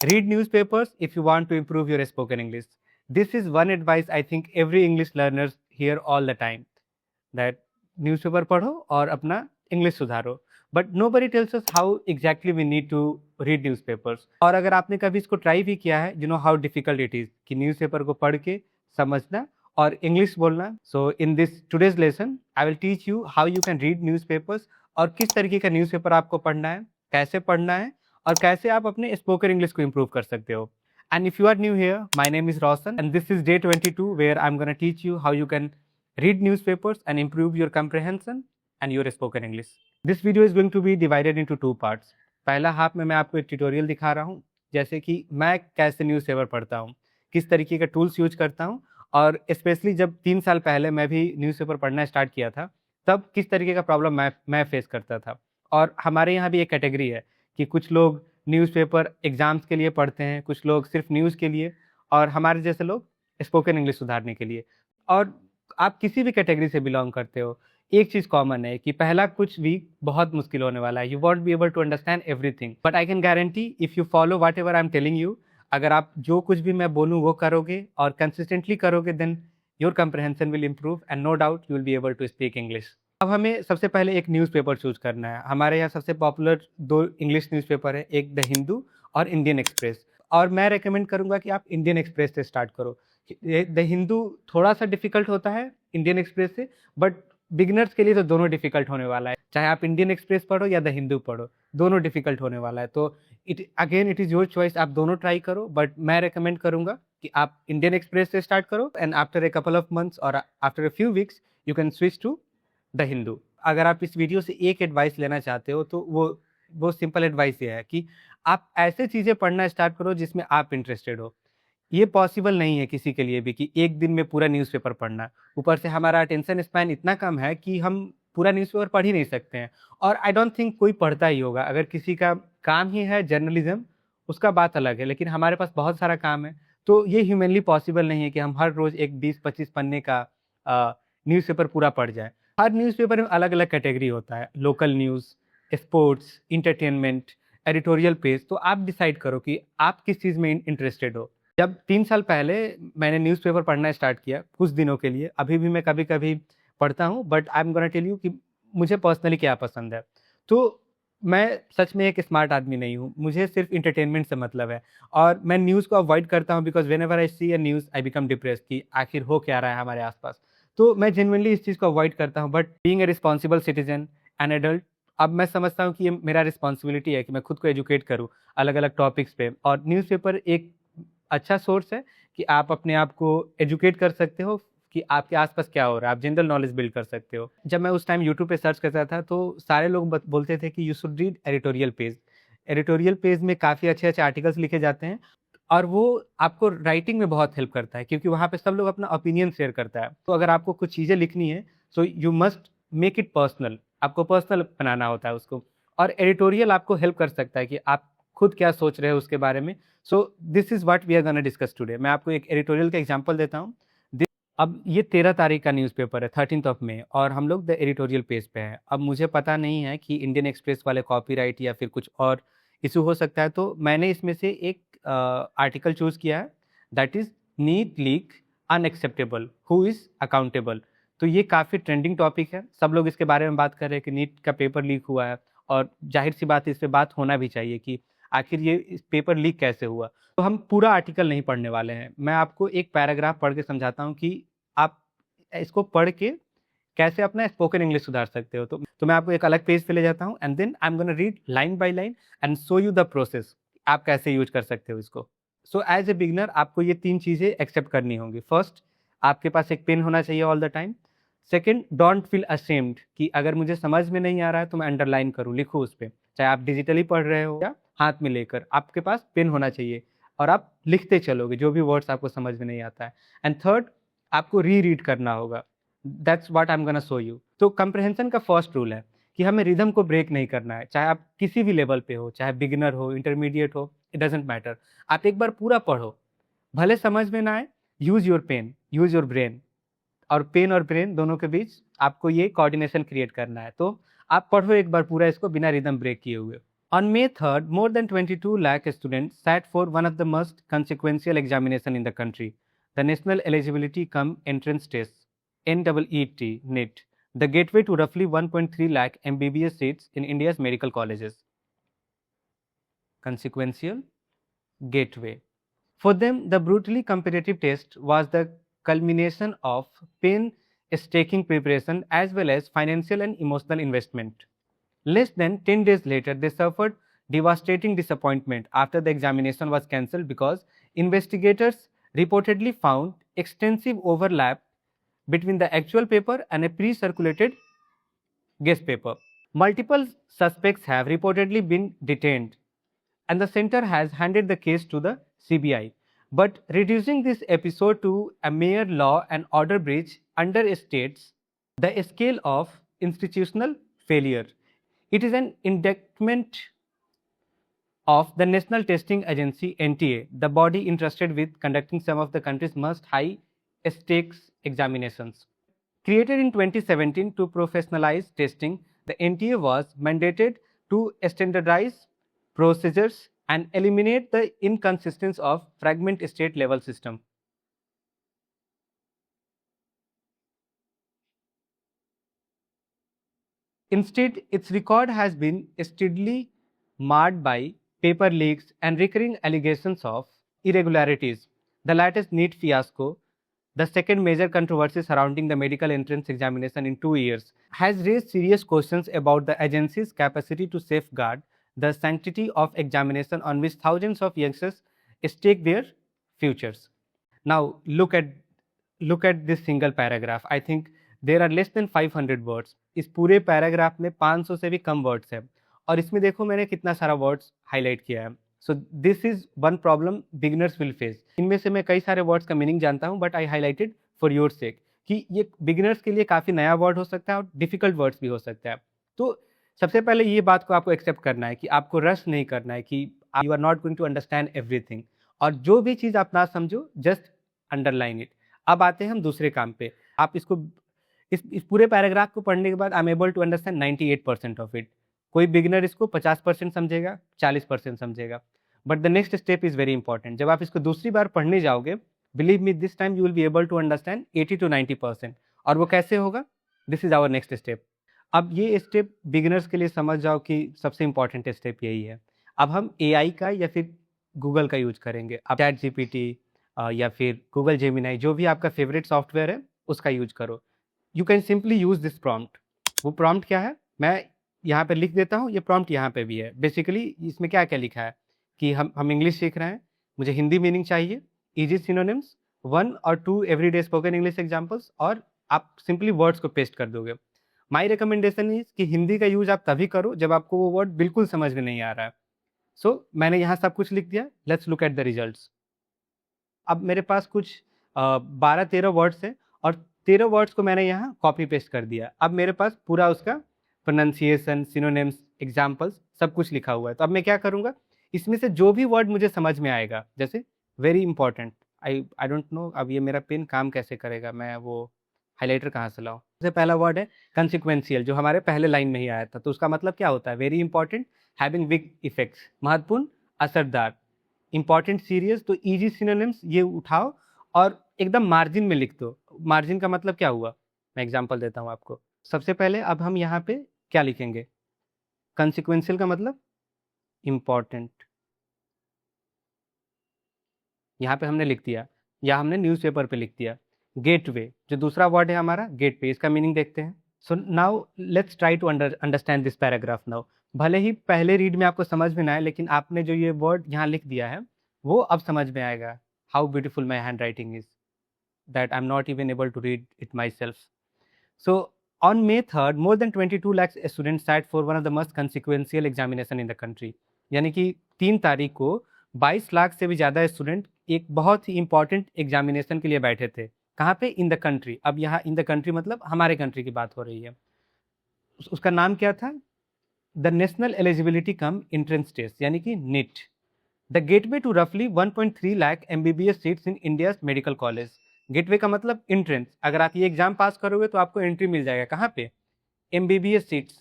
Read newspapers if you want to improve your spoken English. This is one advice I think every English learners hear all the time, that newspaper पढ़ो और अपना English सुधारो. But nobody tells us how exactly we need to read newspapers. और अगर आपने कभी इसको try भी किया है, you know how difficult it is कि न्यूज़पेपर को पढ़ के समझना और इंग्लिश बोलना. So in this today's lesson I will teach you how you can read newspapers और किस तरीके का न्यूज़पेपर आपको पढ़ना है, कैसे पढ़ना है और कैसे आप अपने स्पोकन इंग्लिश को इम्प्रूव कर सकते हो. And if you are new here, my name is Roshan and this is day 22 where I'm going to teach you how you can read newspapers and improve your comprehension and your spoken English. This video is going to be divided into two parts. पहला half में मैं आपको एक tutorial दिखा रहा हूँ, जैसे कि मैं कैसे न्यूज़पेपर पढ़ता हूँ, किस तरीके का टूल्स यूज करता हूँ और स्पेशली जब 3 साल पहले मैं भी न्यूज़पेपर पढ़ना स्टार्ट किया था तब किस तरीके का प्रॉब्लम मैं फेस करता था. और हमारे यहाँ भी एक कैटेगरी है कि कुछ लोग न्यूज़पेपर एग्ज़ाम्स के लिए पढ़ते हैं, कुछ लोग सिर्फ न्यूज़ के लिए और हमारे जैसे लोग स्पोकन इंग्लिश सुधारने के लिए. और आप किसी भी कैटेगरी से बिलोंग करते हो, एक चीज़ कॉमन है कि पहला कुछ वीक बहुत मुश्किल होने वाला है. You won't be able to understand everything, but I can guarantee if you follow whatever I am telling you, अगर आप जो कुछ भी मैं बोलूँ वो करोगे और कंसिस्टेंटली करोगे, then your comprehension will improve and no doubt you will be able to speak English. अब हमें सबसे पहले एक न्यूज़पेपर चूज करना है. हमारे यहाँ सबसे पॉपुलर 2 इंग्लिश न्यूज़पेपर है, एक द हिंदू और इंडियन एक्सप्रेस. और मैं रेकमेंड करूँगा कि आप इंडियन एक्सप्रेस से स्टार्ट करो. द हिंदू थोड़ा सा डिफिकल्ट होता है इंडियन एक्सप्रेस से, बट बिगिनर्स के लिए तो दोनों डिफिकल्ट होने वाला है. चाहे आप इंडियन एक्सप्रेस पढ़ो या द हिंदू पढ़ो, दोनों डिफिकल्ट होने वाला है. तो इट इज़ योर चॉइस, आप दोनों ट्राई करो, बट मैं रेकमेंड करूँगा कि आप इंडियन एक्सप्रेस से स्टार्ट करो and after a couple of months और after a few weeks you can switch to the Hindu. अगर आप इस वीडियो से एक एडवाइस लेना चाहते हो तो वो सिंपल एडवाइस ये है कि आप ऐसे चीज़ें पढ़ना स्टार्ट करो जिसमें आप इंटरेस्टेड हो. ये पॉसिबल नहीं है किसी के लिए भी कि एक दिन में पूरा न्यूज़पेपर पढ़ना. ऊपर से हमारा अटेंशन स्पैन इतना कम है कि हम पूरा न्यूज़पेपर पढ़ ही नहीं सकते हैं. और आई डोंट थिंक कोई पढ़ता ही होगा. अगर किसी का काम ही है जर्नलिज्म, उसका बात अलग है, लेकिन हमारे पास बहुत सारा काम है. तो ये ह्यूमनली पॉसिबल नहीं है कि हम हर रोज़ एक 20-25 पन्ने का न्यूज़पेपर पूरा पढ़ जाए. हर न्यूज़पेपर में अलग अलग कैटेगरी होता है, local news, sports, entertainment, editorial page. तो आप डिसाइड करो कि आप किस चीज़ में इंटरेस्टेड हो. जब 3 साल पहले मैंने न्यूज़पेपर पढ़ना स्टार्ट किया कुछ दिनों के लिए, अभी भी मैं कभी कभी पढ़ता हूँ, but I am gonna tell you कि मुझे पर्सनली क्या पसंद है. तो मैं सच में एक स्मार्ट आदमी नहीं हूँ, मुझे सिर्फ इंटरटेनमेंट से मतलब है. और मैं न्यूज़ को अवॉइड करता हूँ because whenever I see a news I become depress कि आखिर हो क्या रहा है हमारे आसपास. तो मैं जेन्युइनली इस चीज़ को अवॉइड करता हूँ. But being a responsible citizen and adult, अब मैं समझता हूँ कि ये मेरा रिस्पॉन्सिबिलिटी है कि मैं खुद को एजुकेट करूँ अलग अलग टॉपिक्स पे. और न्यूज़पेपर एक अच्छा सोर्स है कि आप अपने आप को एजुकेट कर सकते हो कि आपके आसपास क्या हो रहा है, आप जनरल नॉलेज बिल्ड कर सकते हो. जब मैं उस टाइम यूट्यूब पे सर्च करता था तो सारे लोग बोलते थे कि you should read editorial page. Editorial page में काफ़ी अच्छे अच्छे आर्टिकल्स लिखे जाते हैं और वो आपको राइटिंग में बहुत हेल्प करता है क्योंकि वहाँ पे सब लोग अपना ओपिनियन शेयर करता है. तो अगर आपको कुछ चीज़ें लिखनी है so you must make it personal, आपको पर्सनल बनाना होता है उसको. और एडिटोरियल आपको हेल्प कर सकता है कि आप खुद क्या सोच रहे हो उसके बारे में. So this is what we are gonna discuss today. मैं आपको एक एडिटोरियल का एग्जांपल देता हूँ. अब ये 13 तारीख का न्यूज़पेपर है, 13th ऑफ मई, और हम लोग द एडिटोरियल पेज पे हैं. अब मुझे पता नहीं है कि इंडियन एक्सप्रेस वाले कॉपीराइट या फिर कुछ और इशू हो सकता है, तो मैंने इसमें से एक आर्टिकल चूज़ किया है, that is NEET leak unacceptable, who is accountable. तो ये काफ़ी ट्रेंडिंग टॉपिक है, सब लोग इसके बारे में बात कर रहे हैं कि नीट का पेपर लीक हुआ है और जाहिर सी बात है इस पर बात होना भी चाहिए कि आखिर ये इस पेपर लीक कैसे हुआ. तो हम पूरा आर्टिकल नहीं पढ़ने वाले हैं, मैं आपको एक पैराग्राफ पढ़ के समझाता हूँ कि आप इसको पढ़ के कैसे अपना स्पोकन इंग्लिश सुधार सकते हो. तो मैं आपको एक अलग पेज पे ले जाता हूँ and then I am gonna read line by line and show you the process, आप कैसे यूज कर सकते हो इसको. सो एज ए बिगनर आपको ये 3 चीज़ें एक्सेप्ट करनी होंगी. फर्स्ट, आपके पास एक पेन होना चाहिए all the time. Second, don't feel ashamed कि अगर मुझे समझ में नहीं आ रहा है तो मैं अंडरलाइन करूँ, लिखूँ उस पर. चाहे आप डिजिटली पढ़ रहे हो या हाथ में लेकर, आपके पास पेन होना चाहिए और आप लिखते चलोगे जो भी वर्ड्स आपको समझ में नहीं आता है. एंड थर्ड, आपको रीड करना होगा. That's what I am gonna show you. तो कंप्रहेंशन का फर्स्ट रूल है कि हमें रिदम को ब्रेक नहीं करना है. चाहे आप किसी भी लेवल पे हो, चाहे बिगिनर हो, इंटरमीडिएट हो, इट डजेंट मैटर. आप एक बार पूरा पढ़ो, भले समझ में ना आए, use your pen, use your brain. और पेन और ब्रेन दोनों के बीच आपको ये कोऑर्डिनेशन क्रिएट करना है. तो आप पढ़ो एक बार पूरा इसको बिना रिदम ब्रेक किए हुए. On May 3rd, more than 22 lakh students sat for one of the most consequential examination in the country, the National Eligibility Cum Entrance Test, NEET, NEET, the gateway to roughly 1.3 lakh MBBS seats in India's medical colleges. Consequential, gateway. For them, the brutally competitive test was the culmination of painstaking preparation as well as financial and emotional investment. Less than 10 days later, they suffered devastating disappointment after the examination was cancelled because investigators reportedly found extensive overlap between the actual paper and a pre-circulated guest paper. Multiple suspects have reportedly been detained, and the center has handed the case to the CBI. But reducing this episode to a mere law and order breach understates the scale of institutional failure. It is an indictment of the National Testing Agency (NTA), the body entrusted with conducting some of the country's most high-stakes examinations. Created in 2017 to professionalize testing, the NTA was mandated to standardize procedures and eliminate the inconsistencies of fragment state level system. Instead, its record has been steadily marred by paper leaks and recurring allegations of irregularities. The latest NEET fiasco, the second major controversy surrounding the medical entrance examination in 2 years, has raised serious questions about the agency's capacity to safeguard the sanctity of examination on which thousands of youngsters stake their futures. Now, look at this single paragraph. I think there are less than 500 words. इस पूरे paragraph में 500 से भी कम words है और इसमें देखो मैंने कितना सारा वर्ड्स हाईलाइट किया है. So this is one problem beginners will face. इनमें से मैं कई सारे वर्ड्स का मीनिंग जानता हूं, but I highlighted for your sake कि ये बिगिनर्स के लिए काफ़ी नया वर्ड हो सकता है और डिफिकल्ट वर्ड्स भी हो सकता है. तो सबसे पहले ये बात को आपको एक्सेप्ट करना है कि आपको रश नहीं करना है कि you are not going to understand everything, और जो भी चीज़ आप ना समझो जस्ट अंडरलाइन इट. अब आते हैं हम दूसरे काम पे. आप इसको इस पूरे पैराग्राफ को पढ़ने के बाद I am able to understand 98% of it. कोई बिगिनर इसको 50% समझेगा, 40% समझेगा, but the next step is very important. जब आप इसको दूसरी बार पढ़ने जाओगे, believe me this time you will be able to understand 80 to 90%. और वो कैसे होगा? This is our next step. अब ये स्टेप बिगिनर्स के लिए समझ जाओ कि सबसे इंपॉर्टेंट स्टेप यही है. अब हम AI का या फिर गूगल का यूज करेंगे. आप ChatGPT या फिर गूगल जेमिनाई, जो भी आपका फेवरेट सॉफ्टवेयर है उसका यूज करो. You can simply use this prompt. वो प्रॉम्प्ट क्या है मैं यहाँ पे लिख देता हूँ. ये प्रॉम्प्ट यहाँ पे भी है. बेसिकली इसमें क्या क्या लिखा है कि हम इंग्लिश सीख रहे हैं, मुझे हिंदी मीनिंग चाहिए, easy synonyms, 1 or 2 everyday spoken English examples, और आप सिंपली वर्ड्स को पेस्ट कर दोगे. माई रिकमेंडेशन इज कि हिंदी का यूज आप तभी करो जब आपको वो वर्ड बिल्कुल समझ में नहीं आ रहा है. सो मैंने यहाँ सब कुछ लिख दिया. Let's look at the results. अब मेरे पास कुछ 12-13 वर्ड्स हैं और 13 वर्ड्स को मैंने यहाँ कॉपी पेस्ट कर दिया. अब मेरे पास पूरा उसका प्रोनाउंसिएशन, सिनोनिम्स, एग्जाम्पल्स सब कुछ लिखा हुआ है. तो अब मैं क्या करूँगा, इसमें से जो भी वर्ड मुझे समझ में आएगा, जैसे very important, I don't know अब ये मेरा पेन काम कैसे करेगा, मैं वो हाईलाइटर कहाँ से लाऊं. सबसे पहला वर्ड है कंसिक्वेंशियल, जो हमारे पहले लाइन में ही आया था. तो उसका मतलब क्या होता है? Very important, having big effects, महत्वपूर्ण, असरदार, इंपॉर्टेंट, सीरियस. तो इजी सिनोनिम्स ये उठाओ और एकदम मार्जिन में लिख दो. मार्जिन का मतलब क्या हुआ, मैं एग्जांपल देता हूँ आपको. सबसे पहले अब हम यहाँ पे क्या लिखेंगे? कंसिक्वेंशियल का मतलब इंपॉर्टेंट, यहाँ पे हमने लिख दिया, या हमने न्यूज़पेपर पे लिख दिया. गेटवे, जो दूसरा वर्ड है हमारा गेटवे, इसका मीनिंग देखते हैं. So now let's try to understand this paragraph now. भले ही पहले रीड में आपको समझ में ना आए, लेकिन आपने जो ये वर्ड यहाँ लिख दिया है वो अब समझ में आएगा. How beautiful my hand writing is that I'm not even able to read it myself. So on May 3rd, more than 22 lakh students sat for one of the most consequential examination in the country. यानी कि 3 तारीख को 22 लाख से भी ज़्यादा student एक बहुत ही important examination के लिए बैठे थे. कहाँ पे? In the country. अब यहाँ इन द कंट्री मतलब हमारे कंट्री की बात हो रही है. उसका नाम क्या था? The national eligibility cum entrance test, यानी कि नीट, द गेटवे टू रफली 1.3 lakh MBBS seats in India medical college. Gateway का मतलब एंट्रेंस. अगर आप ये एग्जाम पास करोगे तो आपको एंट्री मिल जाएगा. कहाँ पे? MBBS seats.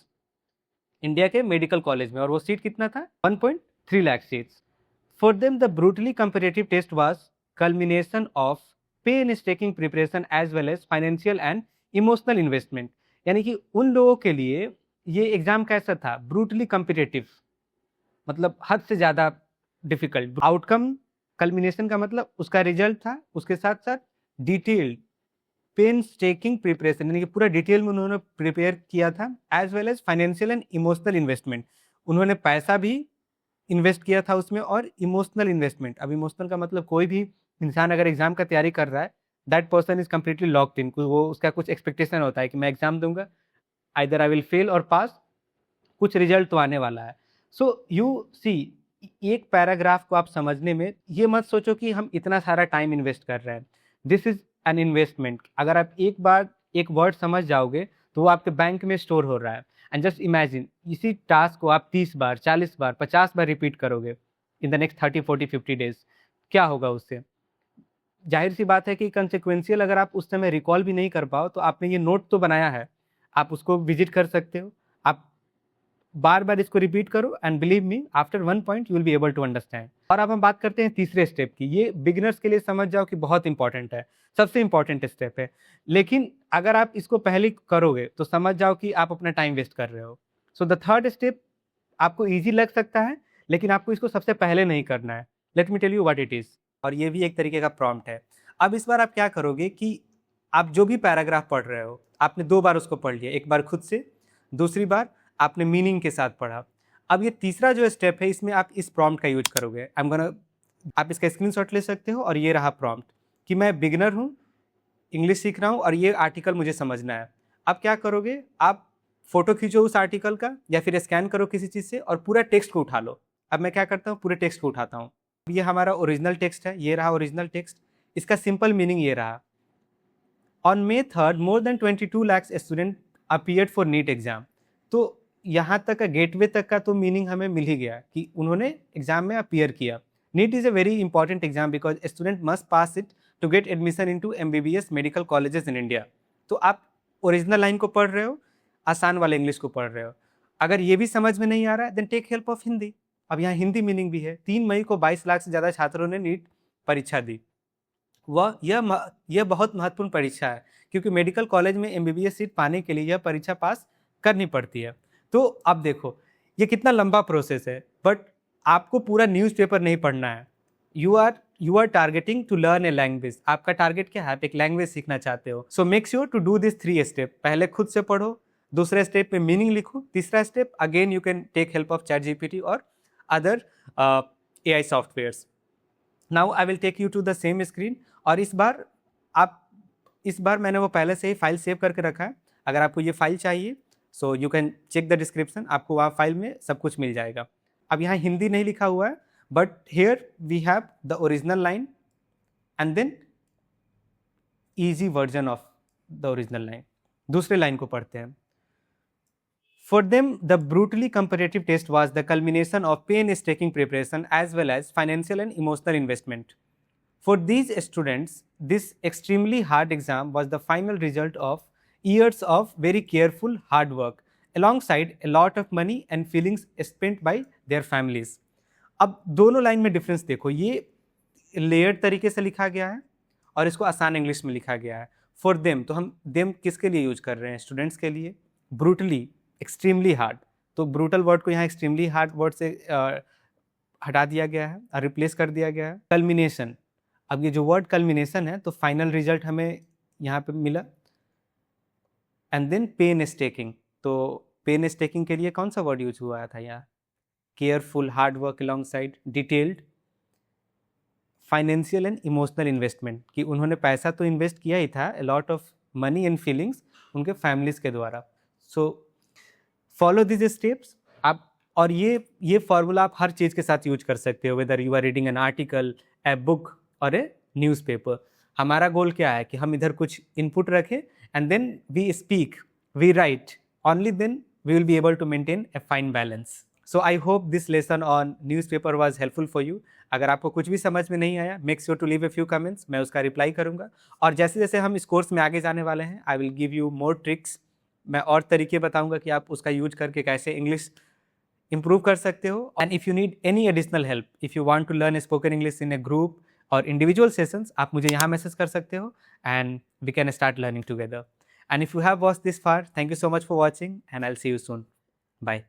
इंडिया के मेडिकल कॉलेज में, और वो सीट कितना था, 1.3 lakh seats. For them the brutally competitive test was culmination of painstaking preparation as well as financial and emotional investment. यानी कि उन लोगों के लिए ये एग्जाम कैसा था, ब्रूटली कंपेरेटिव, मतलब हद से ज़्यादा डिफिकल्ट। आउटकम कल्मिनेशन का मतलब उसका रिजल्ट था, उसके साथ साथ डिटेल्ड पेन-स्टेकिंग प्रिपरेशन, यानी कि पूरा डिटेल में उन्होंने प्रिपेयर किया था, as well as financial and emotional investment. उन्होंने पैसा भी इन्वेस्ट किया था उसमें, और इमोशनल इन्वेस्टमेंट। अब इमोशनल का मतलब कोई भी इंसान अगर एग्जाम का तैयारी कर रहा है, that person is completely locked in, वो उसका कुछ एक्सपेक्टेशन होता है कि मैं एग्जाम दूंगा, आइदर आई विल फेल और पास, कुछ रिजल्ट तो आने वाला है। सो यू सी, एक पैराग्राफ को आप समझने में ये मत सोचो कि हम इतना सारा टाइम इन्वेस्ट कर रहे हैं, दिस इज एन इन्वेस्टमेंट। अगर आप एक बार एक वर्ड समझ जाओगे तो वो आपके बैंक में स्टोर हो रहा है। एंड जस्ट इमेजिन, इसी टास्क को आप 30 बार, 40 बार, 50 बार रिपीट करोगे इन द नेक्स्ट 30, 40, 50 डेज, क्या होगा उससे? जाहिर सी बात है कि कंसिक्वेंशियल अगर आप उस समय रिकॉल भी नहीं कर पाओ, तो आपने ये नोट तो बनाया है, आप उसको विजिट कर सकते हो, आप बार बार इसको रिपीट करो, and believe me, after one point you will be able to understand. और अब हम बात करते हैं तीसरे स्टेप की। ये बिगिनर्स के लिए समझ जाओ कि बहुत इंपॉर्टेंट है, सबसे इंपॉर्टेंट स्टेप है, लेकिन अगर आप इसको पहले करोगे तो समझ जाओ कि आप अपना टाइम वेस्ट कर रहे हो। सो द थर्ड स्टेप आपको ईजी लग सकता है, लेकिन आपको इसको सबसे पहले नहीं करना है। Let me tell you what it is, और ये भी एक तरीके का प्रॉम्प्ट है। अब इस बार आप क्या करोगे कि आप जो भी पैराग्राफ पढ़ रहे हो, आपने 2 बार उसको पढ़ लिया, एक बार खुद से, दूसरी बार आपने मीनिंग के साथ पढ़ा। अब ये तीसरा जो स्टेप है, इसमें आप इस प्रॉम्प्ट का यूज करोगे। आई एम गोना, आप इसका स्क्रीनशॉट ले सकते हो, और ये रहा प्रॉम्प्ट कि मैं बिगिनर हूँ, इंग्लिश सीख रहा हूँ, और ये आर्टिकल मुझे समझना है। अब क्या करोगे, आप फोटो खींचो उस आर्टिकल का, या फिर स्कैन करो किसी चीज़ से, और पूरा टेक्स्ट को उठा लो। अब मैं क्या करता हूँ, पूरे टेक्स्ट को उठाता हूँ। ये हमारा ओरिजिनल टेक्स्ट है, ये रहा ओरिजिनल टेक्स्ट। इसका सिंपल मीनिंग ये रहा, on May 3 more than 22 lakh student appeared for NEET exam. तो यहाँ तक का गेटवे तक का तो मीनिंग हमें मिल ही गया कि उन्होंने एग्जाम में अपीयर किया। NEET is a very important exam because student must pass it to get admission into MBBS medical colleges in India. तो आप ओरिजिनल लाइन को पढ़ रहे हो, आसान वाले इंग्लिश को पढ़ रहे हो। अगर ये भी समझ में नहीं आ रहा है, then take help of Hindi. अब यहाँ हिंदी मीनिंग भी है। 3 मई को 22 लाख से ज़्यादा छात्रों ने नीट परीक्षा दी। यह बहुत महत्वपूर्ण परीक्षा है, क्योंकि मेडिकल कॉलेज में MBBS सीट पाने के लिए यह परीक्षा पास करनी पड़ती है। तो अब देखो, ये कितना लंबा प्रोसेस है, बट आपको पूरा न्यूज़पेपर नहीं पढ़ना है। You are targeting to learn a language. आपका टारगेट क्या है, आप एक लैंग्वेज सीखना चाहते हो। So make sure to do this 3 step. पहले खुद से पढ़ो, दूसरे स्टेप में मीनिंग लिखो, तीसरा step again you can take help of ChatGPT और other AI softwares. Now I will take you to the same screen, और इस बार मैंने वो पहले से ही फाइल सेव करके रखा है। अगर आपको ये फाइल चाहिए, so you can check the description, आपको वहाँ फाइल में सब कुछ मिल जाएगा। अब यहाँ हिंदी नहीं लिखा हुआ है, but here we have the original line and then easy version of the original line. दूसरे लाइन को पढ़ते हैं। For them, the brutally competitive test was the culmination of painstaking preparation as well as financial and emotional investment. For these students, this extremely hard exam was the final result of years of very careful hard work, alongside a lot of money and feelings spent by their families. अब दोनों line में difference देखो, ये layered तरीके से लिखा गया है और इसको आसान इंग्लिश में लिखा गया है। फॉर देम, तो हम देम किसके लिए यूज कर रहे हैं, स्टूडेंट्स के लिए। ब्रूटली, एक्सट्रीमली हार्ड, तो ब्रूटल वर्ड को यहाँ एक्सट्रीमली हार्ड वर्ड से हटा दिया गया है और रिप्लेस कर दिया गया है। कल्मिनेशन, अब ये जो वर्ड कल्मिनेशन है, तो फाइनल रिजल्ट हमें यहाँ पे मिला। एंड देन पेन स्टेकिंग, तो पेन स्टेकिंग के लिए कौन सा वर्ड यूज हुआ था यहाँ, careful, hard work along side, detailed, financial and emotional investment, कि उन्होंने पैसा तो इन्वेस्ट किया ही था, a lot of money and feelings उनके फैमिलीज के द्वारा। सो फॉलो दिस स्टेप्स आप, और ये फॉर्मूला आप हर चीज़ के साथ यूज कर सकते हो, whether you are reading an article, a book और ए न्यूज़पेपर। हमारा गोल क्या है कि हम इधर कुछ इनपुट रखें and then we speak, we write, only then we will be able to maintain a fine balance. So I hope this lesson on newspaper was helpful for you. अगर आपको कुछ भी समझ में नहीं आया, make sure to leave a few comments, मैं उसका रिप्लाई करूँगा। और जैसे जैसे हम इस कोर्स में आगे जाने वाले हैं, I will give you more tricks, मैं और तरीके बताऊंगा कि आप उसका यूज करके कैसे इंग्लिश इम्प्रूव कर सकते हो। And if you need any additional help, if you want to learn spoken English in a group और इंडिविजुअल सेशंस, आप मुझे यहाँ मैसेज कर सकते हो and we can start learning together. And if you have watched this far, thank you so much for watching and I will see you soon. Bye.